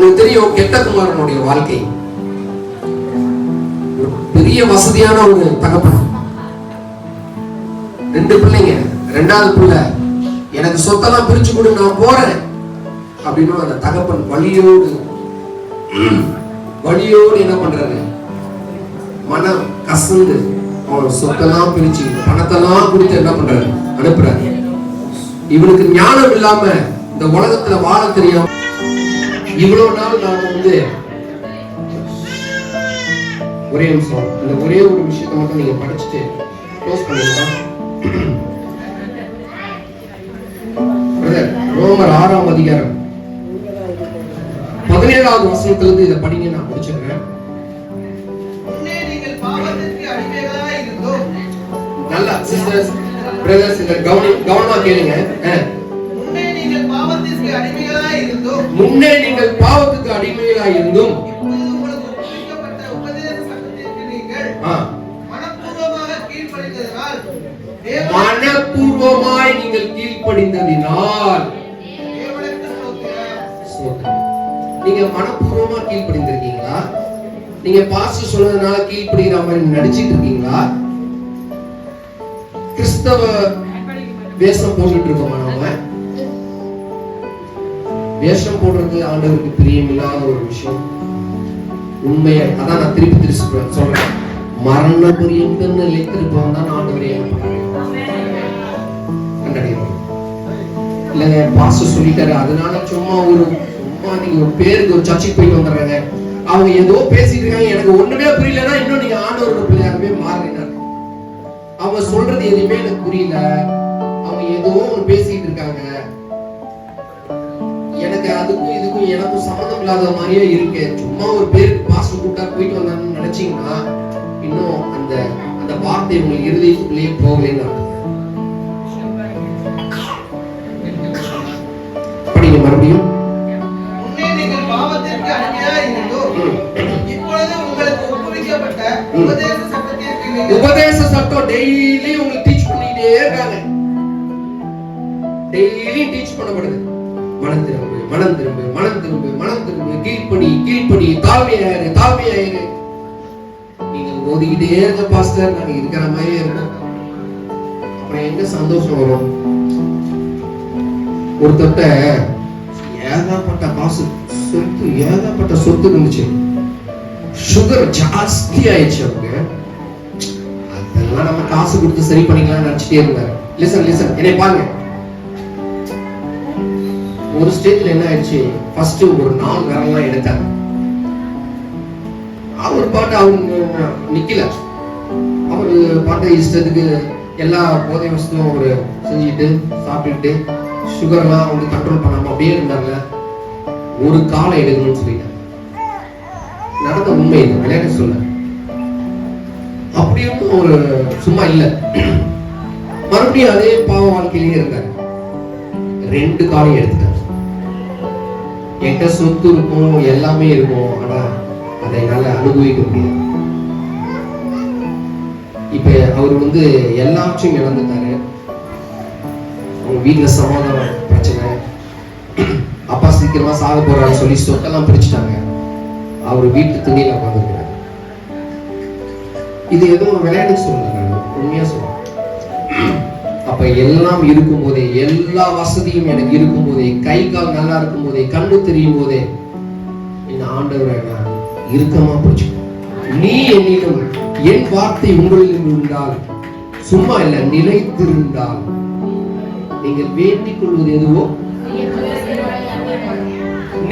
உங்களுக்கு தெரியும் கெட்ட குமாரனுடைய வாழ்க்கை. பெரிய வசதியான ஒரு தகப்பன், 2 பிள்ளைங்க, 2வது பிள்ளை எனக்கு சொத்தெல்லாம் பிரிச்சு கொடு நான் போறேன் அப்படின்னு அந்த தகப்பன் வழியோடு என்ன பண்றாரு, மனம் கசந்து அவன் சொத்தெல்லாம் பிரிச்சு பணத்தெல்லாம் கொடுத்து என்ன பண்றாரு, அனுப்புறாரு. இவனுக்கு ஞானம் இல்லாம இந்த உலகத்துல வாழ தெரியாம இவ்வளவு நாள் நாம ஒரே நிமிஷம் அந்த ஒரே ஒரு விஷயத்தை மட்டும் நீங்க படிச்சுட்டு க்ளோஸ் பண்ணிடலாம். ரோமர் 6ஆம் அதிகாரம் 17வது வசனத்திலிருந்து இதை படிங்க, நான் முடிச்சிடுறேன். நல்லா சிஸ்டர்ஸ் பிரதர்ஸ் இத கவனமா கேளுங்க. முன்னே நீங்கள் பாவத்துக்கு அடிமைகளாய் இருந்தும் மனப்பூர்வமாய் நீங்கள் கீழ்ப்படிந்ததினால், நீங்க மனப்பூர்வமா கீழ்ப்படிந்திருக்கீங்களா? நீங்க பாஸ்டர் சொன்னதுனால கீழ்ப்படிக்கிற மாதிரி நடிச்சிட்டு இருக்கீங்களா? கிறிஸ்தவ வேஷம் போட்டுட்டு இருக்கோமா? நாம வேஷம் போடுறது ஆண்டவருக்கு பிரியமில்லாத ஒரு விஷயம். உண்மையை அதான் நான் திருப்பி சொல்றேன். மரண புரியும் நிலைத்திருப்பவன் தான் ஆண்டவரே இல்லைங்க. பாஸ்டர் சொல்லிட்டாரு அதனால சும்மா நீங்க ஒரு பேருக்கு ஒரு சர்ச்சுக்கு போயிட்டு வந்துடுறாங்க, அவங்க ஏதோ பேசிட்டு இருக்காங்க, எனக்கு ஒண்ணுமே புரியலன்னா இன்னும் நீங்க ஆண்டவரோட பிள்ளையாருமே மாறினார். அவங்க சொல்றது எதுவுமே எனக்கு புரியல, அவங்க ஏதோ ஒண்ணு பேசிட்டு இருக்காங்க, எனக்கு அதுக்கும் இதுக்கும் எனக்கும் சம்மந்தம் இல்லாத மாதிரியே இருக்கு, சும்மா ஒரு பேருக்கு பாஸ்டர் கூப்பிட்டா போயிட்டு வந்தான்னு நினைச்சீங்கன்னா இன்னும் அந்த வார்த்தை உங்களுக்கு இருதயத்துக்குள்ளேயே போகலைன்னு படிங்க மறுபடியும். உபதேச சட்டம் டெய்லி உங்களுக்கு டீச் பண்ணிட்டே இருக்காங்க, டெய்லி டீச் பண்ணப்படுது. மனம் திரும்பு, மனம் திரும்பு, மனம் திரும்பு, மனம் திரும்பு, கீழ்ப்படி, தாழ்மையாயிரு. நீங்க ஓதிக்கிட்டே இருக்க பாஸ்டர், நாங்க இருக்கிற மாதிரியே இருக்கும். அப்புறம் எங்க சந்தோஷம் வரும்? ஒருத்தட்ட ஏகப்பட்ட காசு சொத்து, ஏகப்பட்ட சொத்து இருந்துச்சு, சுகர் ஜாஸ்தி ஆயிடுச்சு. அவங்க அதெல்லாம் நம்ம காசு கொடுத்து சரி பண்ணிக்கலாம் நினைச்சிட்டே இருந்தாரு. லிசன் என்னை பாருங்க. ஒரு ஸ்டேஜ்ல என்ன ஆயிடுச்சு, ஃபர்ஸ்ட் ஒரு 4 விரலாம் எடுத்தாங்க. அவர் பாட்டு அவங்க நிக்கல, அவரு பாட்டு இஷ்டத்துக்கு எல்லா போதை வசதியும் அவரு செஞ்சுட்டு சாப்பிட்டுட்டு சுகர்லாம் அவங்க கண்ட்ரோல் பண்ணாம அப்படியே இருந்தாங்க. ஒரு காலை எடுக்கணும்னு சொல்லிட்டாங்க. நடந்த உண்மை இது, விளையாட சொல்ல. அப்படியும் ஒரு சும்மா இல்ல, மறுபடியும் அதே பாவ வாழ்க்கையிலேயே இருந்தாங்க. 2 காலையும் எடுத்துட்டாங்க. என்கிட்ட சொத்து இருக்கும், எல்லாமே இருக்கும், ஆனா அதை என்னால அனுபவிக்க முடியாது. இப்ப அவர் எல்லாத்தையும் இழந்துட்டாரு. அவங்க வீட்டுல சமாதான பிரச்சனை, அப்பா சீக்கிரமா சாக போறாரு சொல்லி சொத்தெல்லாம் பிரிச்சுட்டாங்க. அவர் வீட்டு துணியில உட்காந்துருக்கிறாரு. இது எதுவும் விளையாட்டு சொல்லல, உண்மையா சொல்றேன். அப்ப எல்லாம் இருக்கும் போதே, எல்லா வசதியும் எனக்கு இருக்கும் போதே, கை கால் நல்லா இருக்கும் போதே, கண்ணு தெரியும் போதே இந்த ஆண்டவரை நான் இறுக்கமா பிடிச்சுக்கோ. நீ என்னிலும் என் வார்த்தை உங்களிலும் இருந்தால், சும்மா இல்ல நிலைத்திருந்தால், நீங்கள் வேண்டிக் கொள்வது எதுவோ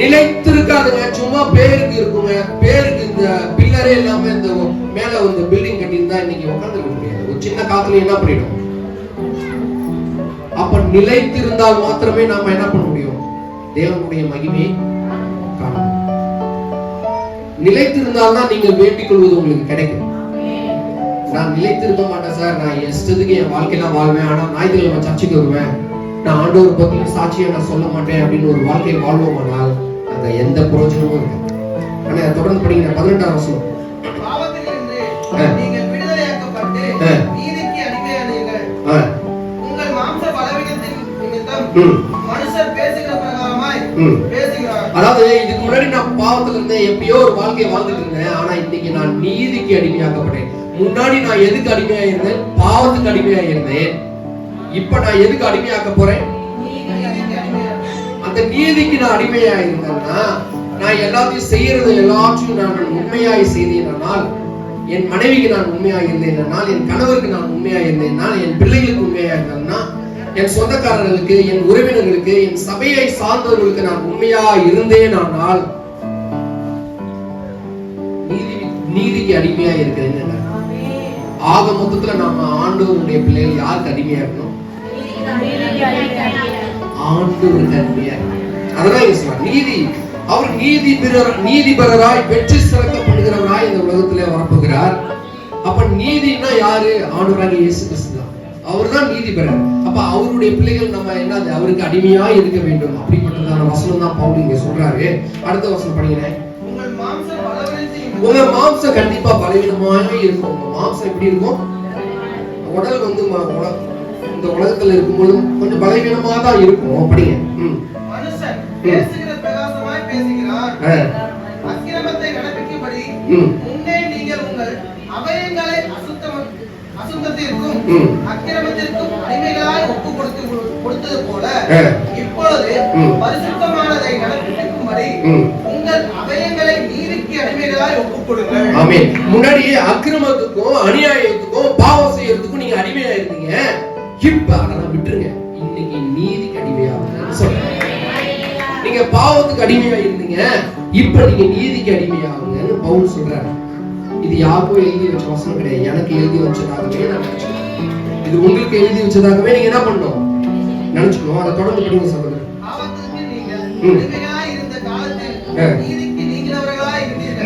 நிலைத்திருக்காதுங்க. சும்மா பேருக்கு இருக்குங்க, பேருக்கு இந்த பில்லரே இல்லாம இந்த மேல பில்டிங் கட்டியிருந்தா இன்னைக்கு உட்கார்ந்துக்க முடியாது. ஒரு சின்ன காத்துல என்ன பண்ணிடும்? அப்ப நிலைத்திருந்தால் மாத்திரமே நாம என்ன பண்ண முடியும்? தேவனுடைய மகிமையை காண. நிலைத்திருந்தால் தான் நீங்கள் வேண்டிக் கொள்வது உங்களுக்கு கிடைக்கும். நான் நிலைத்திருக்க மாட்டேன் சார், நான் இஷ்டத்துக்கு என் வாழ்க்கையெல்லாம் வாழ்வேன், ஆனா ஞாயிற்றுக்கிழமை சர்ச்சுக்கு வருவேன், நான் ஆண்டவர் பத்தியும் சாட்சியை நான் சொல்ல மாட்டேன் அப்படின்னு ஒரு வாழ்க்கையை வாழ்வோமானால் அங்க எந்த பிரயோஜனமும் இருக்கு. ஆனா தொடர்ந்து படிங்க 18ஆம் வசனம். நீங்கள் விடுதலையாக்கப்பட்டு நீதிக்கு அடிமையானீர்கள். உங்கள் மாம்ச பலவீனத்தின் நிமித்தம் மனுஷர் பேசுகிற பிரகாரமாய் பேசுகிறார். அதாவது இதுக்கு முன்னாடி நான் பாவத்துல இருந்தேன், எப்படியோ ஒரு வாழ்க்கையை வாழ்ந்துட்டு இருந்தேன். ஆனா இன்னைக்கு நான் நீதிக்கு அடிமையாக்கப்பட்டேன். முன்னாடி நான் எதுக்கு அடிமையா இருந்தேன்? பாவத்துக்கு அடிமையா இருந்தேன். இப்ப நான் எதுக்கு அடிமையாக்க போறேன்? அந்த நீதிக்கு நான் அடிமையா இருந்தேன்னா, நான் எல்லாத்தையும் செய்யறது எல்லாத்தையும் நான் உண்மையாய் செய்தேனால், என் மனைவிக்கு நான் உண்மையா இருந்தேனால், என் கணவருக்கு நான் உண்மையா இருந்தேனால், என் பிள்ளைகளுக்கு உண்மையா இருந்தேன்னா, என் சொந்தக்காரர்களுக்கு, என் உறவினர்களுக்கு, என் சபையை சார்ந்தவர்களுக்கு நான் உண்மையா இருந்தேனால் நீதிக்கு அடிமையா இருக்கிறேன். ஆக மொத்தத்துல நாம ஆண்டவருடைய பிள்ளைகள் யாருக்கு அடிமையா இருக்கணும்? ஆண்டவருக்கு அடிமையா. அதெல்லாம் சொல்றார் நீதி. அவர் நீதிபரராய் வெற்றி சிறக்கப்படுகிறவராய் இந்த உலகத்திலே வரப்போகிறார். அப்ப நீதினா யாரு? ஆண்டவராகிய இயேசு கிறிஸ்து தான். அவர்தான் நீதிபரர். அப்ப அவருடைய பிள்ளைகள் நம்ம என்ன, அவருக்கு அடிமையா இருக்க வேண்டும். அப்படிப்பட்டதான வசனம் தான் பவுல் இங்க சொல்றாரு. அடுத்த வசனம் படிக்கிறேன். உங்க மாம்சம் கண்டிப்பா பலவீனமாக இருக்கும். உங்க மாம்சம் எப்படி இருக்கும்? உடல் வந்து இந்த உலகத்துல இருக்கும்போது கொஞ்சம் பலவீனமா தான் இருக்கும். படிங்க. மனுஷன் பேசுகிற பிரகாசமாய் பேசுகிறார். அக்கிரமத்தை நடப்பிக்கும்படி முன்னே நீங்கள் உங்கள் அவயங்களை அசுத்தத்திற்கும் அக்கிரமத்திற்கும் அடிமைகளாய் ஒப்பு கொடுத்தது போல இப்பொழுது பரிசுத்தமானதை நடப்பிக்கும்படி உங்கள் அவயங்களை நீதிக்கு அடிமைகளாய் ஒப்புக் கொடுங்கள். ஆமென். முன்னாடி அக்கிரமத்துக்கும் அநியாயத்துக்கும் பாவம் செய்யறதுக்கும் நீங்க அடிமையா இருந்தீங்க. இப்ப அதெல்லாம் விட்டுருங்க. இன்னைக்கு நீதிக்கு அடிமையாகுங்க சொல்றேன். நீங்க பாவத்துக்கு அடிமையா இருந்தீங்க, இப்ப நீங்க நீதிக்கு அடிமையாகுங்கன்னு பவுல் சொல்றாரு. இது யாருக்கும் எழுதி வச்ச வசனம் கிடையாது. எனக்கு எழுதி வச்சதாகவே நான் நினைச்சுக்கணும். இது உங்களுக்கு எழுதி வச்சதாகவே நீங்க என்ன பண்ணணும்? நினைச்சுக்கணும். அதை தொடர்ந்து படிங்க சகோதரர். பாவத்துக்கு நீங்கள் அடிமையாய் இருந்த காலத்தில்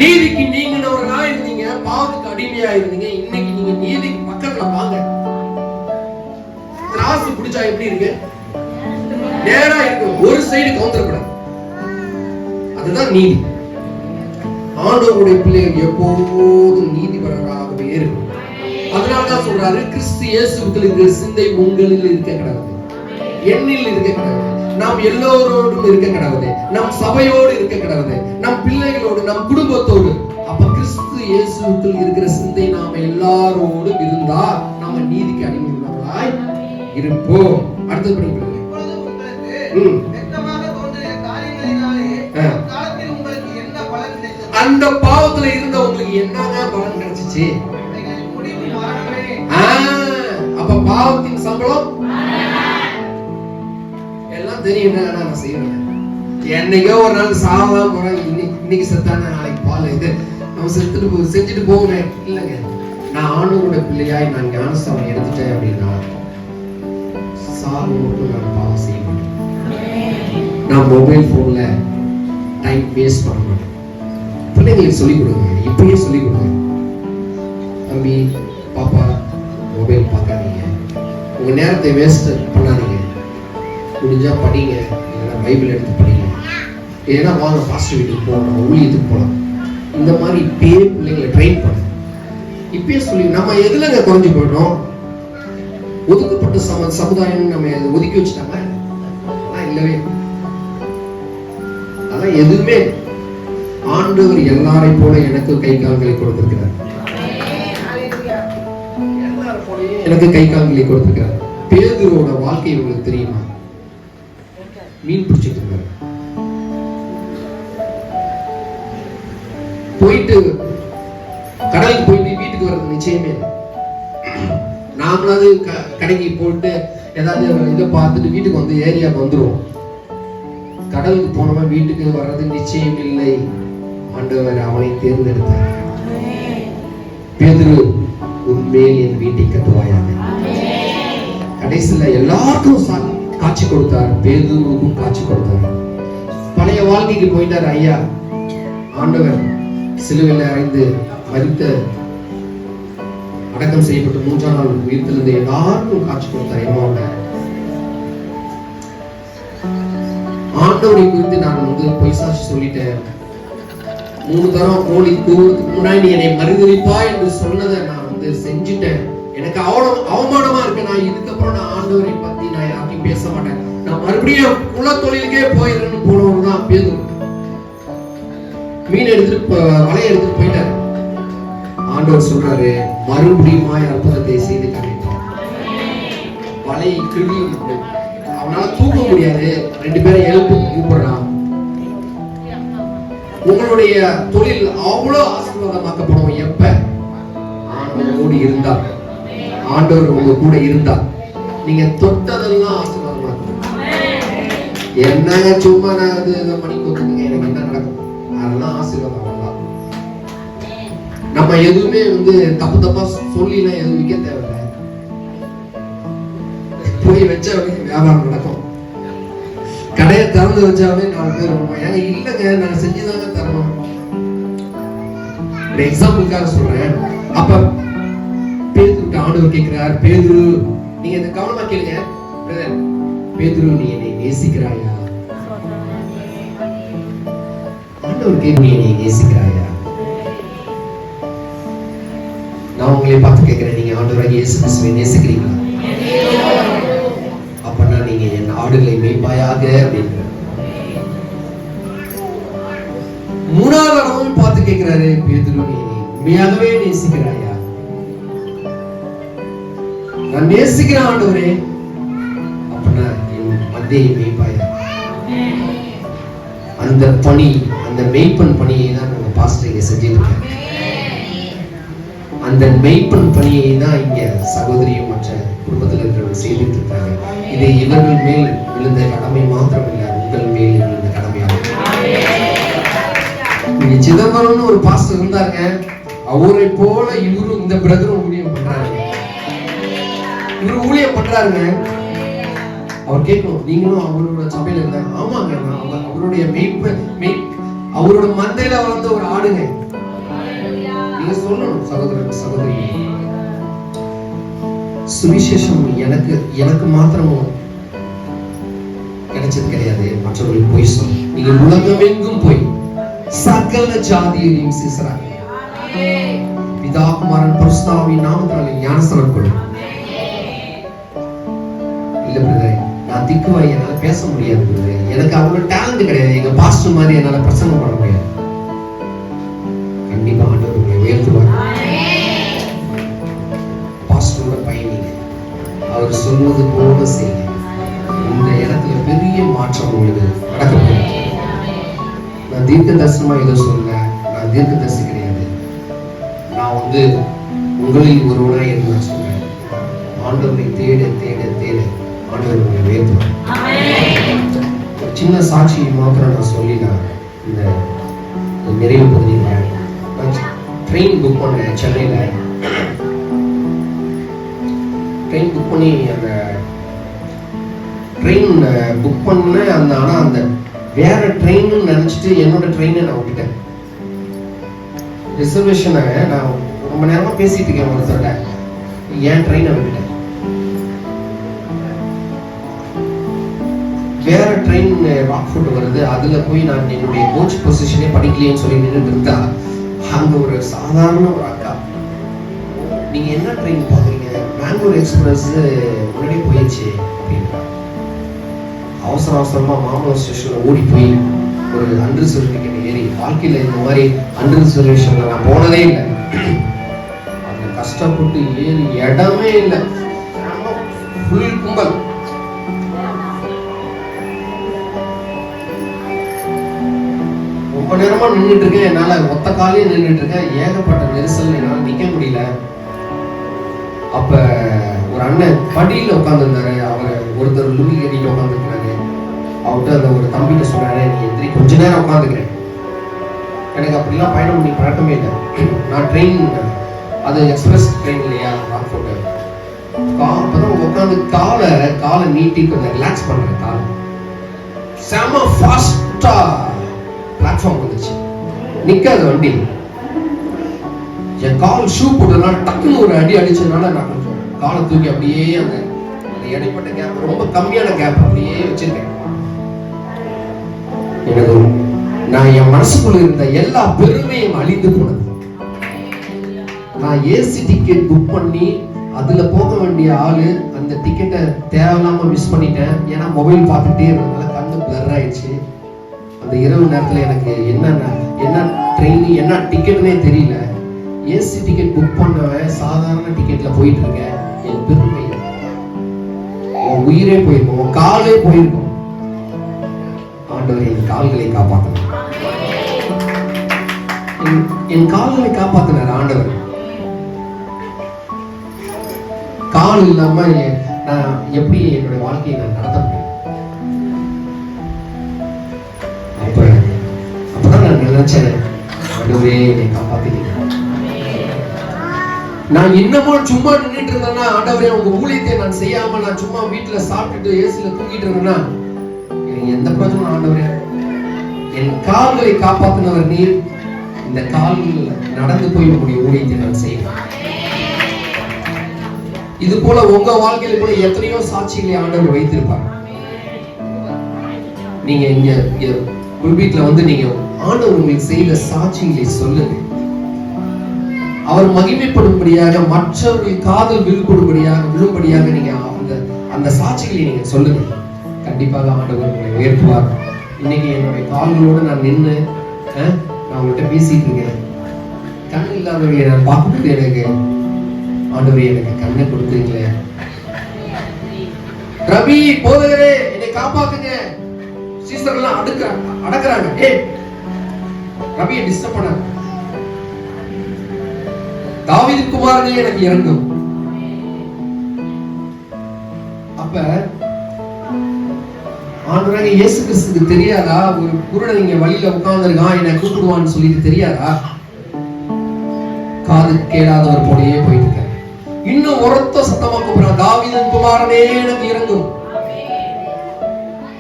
நீதிக்கு நீங்கினவர்களா இருந்தீங்க. பாவத்துக்கு அடிமையா இருந்தீங்க. இன்னைக்கு நீங்க நீதிக்கு பக்கத்துல வாங்க. திராசு பிடிச்சா எப்படி இருக்கு? நேரா இருக்கு. ஒரு சைடு கவுந்தரக்கூடாது. அதுதான் நீதி. ஆண்டவருடைய பிள்ளைகள் எப்போதும் நீதிபரராகவே இருக்கும். அதனாலதான் சொல்றாரு, கிறிஸ்து இயேசுவுக்குள் இருக்கிற சிந்தை உங்களில் இருக்க கடவுது, என்னில் இருக்க கடவுது, நாம் எல்லோரோடும் இருக்க கடவுது, நம் சபையோடு இருக்க கடவுது, நம் பிள்ளைகளோடு, நம் குடும்பத்தோடு. அப்ப கிறிஸ்து இயேசுவுக்குள் இருக்கிற சிந்தை நாம எல்லாரோடும் இருந்தா நம்ம நீதிக்கு அடிமையுள்ளவர்களாய் இருப்போம். அடுத்தது படிக்கிறோம். அந்த பாவத்துல இருந்த உங்களுக்கு என்னங்க பலன் கிடைச்சிச்சு? அப்ப பாவத்தின் சம்பளம் எல்லாம் தெரியும். நான் செய்யறேன். என்னைக்கோ ஒரு நாள் சாவதான் போறேன். இன்னைக்கு செத்தான நாளைக்கு பால் இது நம்ம செத்துட்டு செஞ்சுட்டு போவேன் இல்லைங்க. நான் ஆண்டவருடைய பிள்ளையாய் நான் ஞானஸ்தானம் எடுத்துட்டேன் அப்படின்னா சாவு மட்டும் நான் பாவம் செய்ய மாட்டேன். நான் மொபைல் போன்ல டைம் வேஸ்ட் பண்ண மாட்டேன். பிள்ளைங்களுக்கு சொல்லிக் கொடுங்க. இப்பயே சொல்லிக் கொடுங்க. தம்பி, பாப்பா, மொபைல் பார்க்காதீங்க. உங்க நேரத்தை வேஸ்ட் பண்ணாதீங்க. முடிஞ்சா படிங்க, இல்லைன்னா பைபிள் எடுத்து படிங்க, இல்லைன்னா வாங்க பாஸ்டர் வீட்டுக்கு போகலாம், ஊழியத்துக்கு போகலாம். இந்த மாதிரி இப்பயே பிள்ளைங்களை ட்ரெயின் பண்ண. இப்பயே சொல்லி நம்ம எதுலங்க குறைஞ்சு போயிட்டோம்? ஒதுக்கப்பட்ட சமுதாயம் நம்ம ஒதுக்கி வச்சுட்டாங்க. இல்லவே அதான் எதுவுமே. ஆண்டவர் எல்லாரை போல எனக்கு கை கால்களை கொடுத்திருக்கிறார். எல்லாரை போலயே எனக்கு கை கால்களை கொடுத்திருக்கிறார். பேதுருவோட வாழ்க்கை உங்களுக்கு தெரியுமா? மீன் பிடிச்சிட்டு இருக்காரு. போயிட்டு கடலுக்கு போயிட்டு வீட்டுக்கு வர்றது நிச்சயமே. நாமளாவது கடைக்கு போட்டு ஏதாவது இதை பார்த்துட்டு வீட்டுக்கு வந்து ஏரியாவுக்கு வந்துருவோம். கடலுக்கு போனவன் வீட்டுக்கு வர்றது நிச்சயம் இல்லை. ஆண்டவர் அவனை தேர்ந்தெடுத்தார். பேதுரு, உன்மேல் என் வீட்டை கட்டுவாயாக. கடைசியில எல்லாருக்கும் காட்சி கொடுத்தார். பேதுருவுக்கும் காட்சி கொடுத்தார். பழைய வாழ்க்கைக்கு போயிட்டார். ஐயா, ஆண்டவர் சிலுவையில் அறைந்து மரித்த அடக்கம் செய்யப்பட்டு 3ஆம் நாள் உயிர்த்தெழுந்த எல்லாருக்கும் காட்சி கொடுத்தார். ஆண்டவரை குறித்து நான் பொய் சாட்சி சொல்லிட்டேன். 3 தரம் கோழி கூவுறதுக்கு முன்னாடி என்னை மறுதலிப்பா என்று சொன்னதை நான் செஞ்சுட்டேன். எனக்கு அவமானமா இருக்கு. நான் இதுக்கப்புறம் நான் ஆண்டவரை பத்தி நான் யாரையும் பேச மாட்டேன். நான் மறுபடியும் குல தொழிலுக்கே போயிடுறேன்னு போனவங்க தான் பேதுரு. மீன் எடுத்துட்டு வலையை எடுத்துட்டு போயிட்டாரு. ஆண்டவர் சொல்றாரு, மறுபடியும் அற்புதத்தை செய்து காமித்தார். வலை கிழி, அவனால தூக்க முடியாது. 2 பேரும் எழுப்பு கூப்பிடுறான். உங்களுடைய தொழில் அவ்வளவு ஆசீர்வாதமாக்கப்படும் எப்ப ஆண்டவரோடு இருந்தா, ஆண்டவர் உங்க கூட இருந்தா. நீங்க தொட்டதெல்லாம் ஆசீர்வாதமா இருக்கும். என்னங்க சும்மா நான் பண்ணி கொடுத்துங்க, எனக்கு என்ன நடக்கும்? அதெல்லாம் ஆசீர்வாதம். நம்ம எதுவுமே தப்பு தப்பா சொல்லிலாம் எதுவும் விற்க தேவையில்லை. போய் வச்சாவே வியாபாரம் நடக்கும். கடையை திறந்து வச்சாவே 4 பேர் வருவோம். ஏன்னா இல்லைங்க, நான் செஞ்சுதாங்க தரணும். ஒரு எக்ஸாம்பிளுக்காக சொல்றேன். அப்ப பேதுருட்ட ஆண்டவர் கேட்கிறார், பேதுரு நீங்க இதை கவனமா கேளுங்க, பேதுரு நீ என்னை நேசிக்கிறாயா? ஆண்டவர் கேட்க, நீ என்னை நேசிக்கிறாயா? நான் உங்களை பார்த்து கேட்கிறேன், நீங்க ஆண்டவராகிய இயேசு கிறிஸ்துவை நேசிக்கிறீங்களா? அப்பனா நீங்க என் ஆடுகளை மேய்ப்பாயாக அப்படின்ற. 3வது தடவையும் பார்த்து கேட்கிறாரு, பேதுரு நீ உண்மையாகவே நேசிக்கிறாயா? நான் நேசிக்கிறேன் ஆண்டவரே, அப்பனா என் மந்தையை மேய்ப்பாயா? அந்த பணி, அந்த மேய்ப்பன் பணியை தான் நம்ம பாஸ்டர் இங்க செஞ்சுட்டு இருக்கோம். அந்த மெய்ப்பன் பணியை தான் இங்க சகோதரியும் மற்ற குடும்பத்தில் இருக்கிறவங்க செய்துட்டு இருக்காங்க. இது இவர்கள் மேல் விழுந்த கடமை மாத்திரம் இல்ல, உங்கள் மேல் விழுந்த கடமையாகும். இங்க சிதம்பரம்னு ஒரு பாஸ்டர் இருந்தாங்க. அவரை போல இவரும், இந்த பிரதரும் ஊழியம் பண்றாங்க. இவரு ஊழியம் பண்றாருங்க. அவர் கேட்கணும், நீங்களும் அவரோட சபையில இருந்த? ஆமாங்க, அவருடைய அவரோட மந்தையில வளர்ந்த ஒரு ஆடுங்க. சொல்லணும் சகோதரன் சகோதரி, சுவிசேஷம் எனக்கு மாத்திரமும் கிடைச்சது கிடையாது, மற்றவர்களுக்கு போய் சொல்லும். நீங்க உலகமெங்கும் போய் சகல ஜாதியையும் சீசராக பிதா குமாரன் பரிசுத்தாவின் நாமத்தினாலே ஞானஸ்நானம் கொள்ளும். இல்ல பிரதரே, நான் திக்குவாய், என்னால பேச முடியாது பிரதரே, எனக்கு அவ்வளவு டேலண்ட் கிடையாது, எங்க பாஸ்டர் மாதிரி என்னால பிரசங்கம் பண்ண முடியாது. கண்டிப்பா ஆண்டவர் உங்களை உயர்த்துவார். பாஸ்டரோட பயணிங்க, அவர் சொல்வது போல செய்யுங்க. இந்த இடத்துல பெரிய மாற்றம் உங்களுக்கு நடக்க போகுது. நான் தீர்க்க தரிசனமா ஏதோ சொல்ல, நான் தீர்க்க தரிசி கிடையாது. நான் உங்களில் ஒருவனாய் என்று நான் சொல்றேன். ஆண்டவரை தேட தேட தேட ஆண்டவர் உங்களை உயர்த்துவார். ஒரு சின்ன சாட்சியை மாத்திரம் நான் சொல்லி நான் இந்த நிறைவு பகுதியில் ட்ரெயின் புக் பண்ணேன். சென்னையில் ட்ரெயின் புக் பண்ணி அந்த ட்ரெயின் புக் பண்ண ஆனால் அந்த வேற ட்ரெயின் நினைச்சிட்டு என்னோட ட்ரெயினை நான் விட்டுட்டேன். ரிசர்வேஷனை நான் ரொம்ப நேரமா பேசிட்டு இருக்கேன் ஒருத்தர்கிட்ட, என் ட்ரெயினை விட்டுட்டேன். வேற ட்ரெயின் ராக்ஃபோர்ட் வருது, அதுல போய் நான் என்னுடைய கோச் பொசிஷனே படிக்கலையேன்னு சொல்லி நின்றுட்டு இருந்தா, அங்க ஒரு சாதாரண ஒரு அக்கா, நீங்க என்ன ட்ரெயின் பாக்குறீங்க? பெங்களூர் எக்ஸ்பிரஸ் முன்னாடி போயிடுச்சு அப்படின்னா, அவசரமா மாமல்லபுரம் ஸ்டேஷன்ல ஓடி போய் ஒரு அன்ரிசர்வ் டிக்கெட் ஏறி, வாழ்க்கையில இந்த மாதிரி அன்ரிசர்வேஷன்ல நான் போனதே இல்லை. அந்த கஷ்டப்பட்டு ஏறி இடமே இல்லை, ஃபுல் கும்பல். ரொம்ப நேரமா நின்றுட்டு இருக்கேன், என்னால ஒத்த காலையே நின்றுட்டு இருக்கேன், ஏகப்பட்ட நெரிசல், என்னால நிக்க முடியல. அப்ப ஒரு அண்ணன் படியில உட்காந்துருந்தாரு, அவர் ஒருத்தர் லுங்கி கட்டிட்டு உட்காந்துருக்காரு. அவர்கிட்ட அந்த ஒரு தம்பிட்ட சொன்னாரு, நீ எந்திரி கொஞ்ச நேரம் உட்காந்துக்கிறேன். எனக்கு அப்படிலாம் பயணம் பண்ணி பழக்கமே இல்லை. நான் ட்ரெயின், அது எக்ஸ்பிரஸ் ட்ரெயின் இல்லையா, ராக்ஃபோர்ட், அப்பதான் உட்காந்து காலை நீட்டி கொஞ்சம் ரிலாக்ஸ் பண்றேன். காலை செம ஃபாஸ்டா பிளாட்ஃபார்ம் வந்துச்சு, நிக்காது வண்டி. என் கால் ஷூ போட்டதுனால டக்குன்னு ஒரு அடி அடிச்சதுனால நான் கொஞ்சம் காலை தூக்கி அப்படியே அந்த இடைப்பட்ட கேப், ரொம்ப கம்மியான கேப் அப்படியே வச்சிருக்கேன். எனக்கு நான் என் மனசுக்குள்ள இருந்த எல்லா பெருமையும் அழிந்து போனது. நான் ஏசி டிக்கெட் புக் பண்ணி அதுல போக வேண்டிய ஆளு அந்த டிக்கெட்டை தேவையில்லாம மிஸ் பண்ணிட்டேன். ஏன்னா மொபைல் பார்த்துட்டே இருந்ததுனால கண்ணு பிளர் ஆயிடுச்சு. அந்த இரவு நேரத்துல எனக்கு என்னென்ன என்ன ட்ரெயின் என்ன டிக்கெட்னே தெரியல, ஏசி டிக்கெட் புக் பண்ணவன் சாதாரண டிக்கெட்ல போயிட்டு இருக்க, என் பெருமை. உன் உயிரே போயிருக்கும், உன் காலே போயிருக்கும். ஆண்டவர் என் கால்களை காப்பாத்தினார். என் கால்களை காப்பாத்தினார் ஆண்டவர். கால் இல்லாம நான் எப்படி என்னுடைய வாழ்க்கையை நான் நடத்த முடியும்? அப்பதான் நான் நினைச்சேன், ஆண்டவரே என்னை காப்பாத்தினீங்க. நான் இன்னமும் சும்மா நின்றுட்டு இருந்தேன்னா, ஆண்டவரே உங்க ஊழியத்தை நான் செய்யாம நான் சும்மா வீட்டுல சாப்பிட்டுட்டு ஏசில தூங்கிட்டு இருந்தேன்னா எனக்கு எந்த பிரச்சனை? ஆண்டவரே என் கால்களை காப்பாத்தினவர் நீர். இந்த கால்கள் நடந்து போய் உங்களுடைய ஊழியத்தை நான் செய்வேன். இது போல உங்க வாழ்க்கையில கூட எத்தனையோ சாட்சிகளை ஆண்டவர் வைத்திருப்பார். நீங்க இங்க வீட்டுல வந்து நீங்க ஆண்டவர் உங்களுக்கு செய்த சாட்சிகளை சொல்லுங்க. அவர் மகிமைப்படும்படியாக, மற்றவர்கள் காதல் விழும்படியாக நீங்க அந்த சாட்சிகளை நீங்க சொல்லுங்க. கண்டிப்பாக ஆண்டவர் உங்களை உயர்த்துவார். இன்னைக்கு என்னுடைய கால்களோடு நான் நின்று நான் உங்கள்கிட்ட பேசிட்டு இருக்கேன். கண் இல்லாதவர்களை நான் பார்க்கும்போது எனக்கு ஆண்டவரே எனக்கு கண்ணை கொடுத்தீங்களே. ரவி போதகரே என்னை காப்பாத்துங்க, சீசர்லாம் அடக்குறாங்க. ரவியை டிஸ்டர்ப் பண்ண, தாவீது குமாரனே எனக்கு இறங்கும். அப்ப ஆண்டவராகிய இயேசு கிறிஸ்துவுக்கு தெரியாதா ஒரு குருடன் இங்க வழியில உட்கார்ந்துருக்கான், என்னை கூப்பிடுவான்னு சொல்லிட்டு தெரியாதா? காது கேளாதவர் போலயே போயிட்டு இருக்க. இன்னும் உரத்த சத்தமா கூப்பிடுறான், தாவீது குமாரனே எனக்கு இறங்கும்.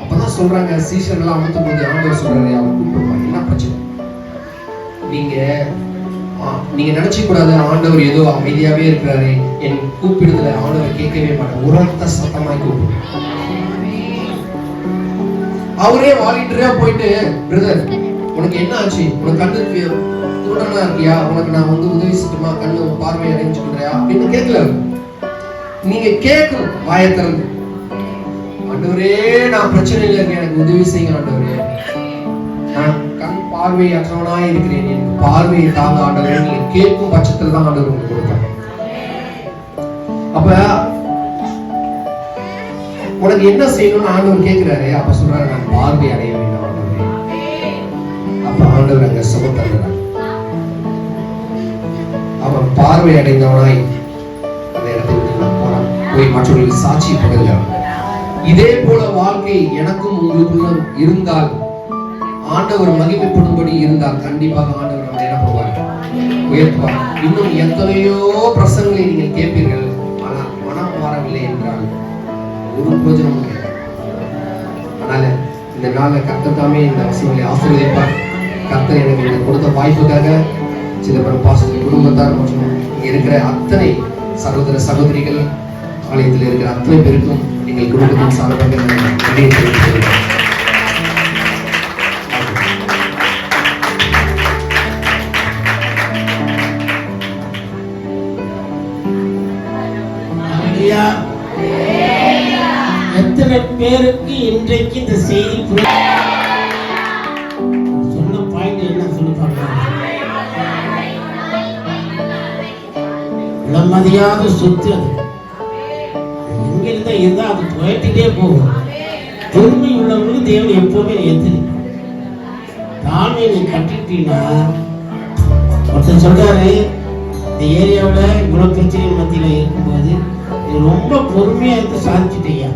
அப்பதான் சொல்றாங்க சீஷர்கள் அமர்த்தும் போது ஆண்டவர் சொல்றாரு, அவர் கூப்பிடுவாங்க. என்ன பிரச்சனை? நீங்க நினைச்ச கூடாது ஆண்டவர் ஏதோ அமைதியாவே இருக்கிறாரு, என் கூப்பிடுதல ஆண்டவர் கேட்கவே மாட்டார். உரத்த சத்தமாய் கூப்பிடு. அவரே வாலிட்டரா போயிட்டு, பிரதர் உனக்கு என்ன ஆச்சு? உனக்கு கண்ணுக்கு தூடனா இருக்கியா? உனக்கு நான் வந்து உதவி செய்யட்டுமா? கண்ணு பார்வை அடைஞ்சுக்கிறியா அப்படின்னு கேட்கல. நீங்க கேட்கணும் வாயை திறந்து, ஆண்டவரே நான் பிரச்சனையில இருக்கேன், எனக்கு உதவி செய்யுங்க ஆண்டவரே, நான் கண் பார்வை அற்றவனா இருக்கிறேன், எனக்கு பார்வையை தாங்க ஆண்டவரே. நீங்க கேட்கும் பட்சத்துல தான் ஆண்டவர் உங்களுக்கு கொடுப்பாங்க. அப்ப உனக்கு என்ன செய்யணும்னு ஆண்டவர் கேட்கிறாரு. அப்ப சொல்றாரு, நான் பார்வை அடைய வேண்டும் ஆண்டவரே. அப்ப ஆண்டவர் அங்க சுகம் தருகிறார். அவன் பார்வை அடைந்தவனாய் அந்த இடத்தை விட்டு போறான், போய் மற்றவர்களுக்கு சாட்சி படுகிறான். இதே போல வாழ்க்கை எனக்கும் உங்களுக்குள்ள இருந்தால், ஆண்டவர் மகிமைப்படும்படி இருந்தால், கண்டிப்பாக ஆண்டவர் நம்ம என்ன பண்ணுவார்? உயர்த்துவார். இன்னும் எத்தனையோ பிரசங்களை நீங்கள் கேட்பீர்கள், ஆனால் மனம் மாறவில்லை என்றால் ஒரு பிரயோஜனம் இல்லை. அதனால இந்த நாளை கர்த்தர் தாமே இந்த வசனங்களை ஆசீர்வதிப்பார். கர்த்தர் எனக்கு கொடுத்த வாய்ப்புக்காக சிதம்பரம் பாஸ்டர் குடும்பத்தார் மற்றும் இங்க இருக்கிற அத்தனை சகோதர சகோதரிகள், ஆலயத்தில் இருக்கிற அத்தனை பேருக்கும் எங்கள் குடும்பத்தின் சார்பாக நன்றியை தெரிவித்துக் எத்தனை பேருக்கு இன்றைக்கு இந்த செய்தி சொன்ன பாயிண்ட் என்ன சொல்லி பார்க்கலாம். இளமதியாத சொத்து அது எங்கிருந்தா இருந்தா அது போயிட்டே போகும். பொறுமை உள்ளவங்களுக்கு தேவன் எப்பவுமே ஏற்று தாழ்மை நீ கட்டிட்டீங்கன்னா. ஒருத்தர் சொல்றாரு, இந்த ஏரியாவில் இவ்வளவு பிரச்சனை மத்தியில இருக்கும்போது ரொம்ப பொறுமையா இருந்து சாதிச்சுட்டீங்க.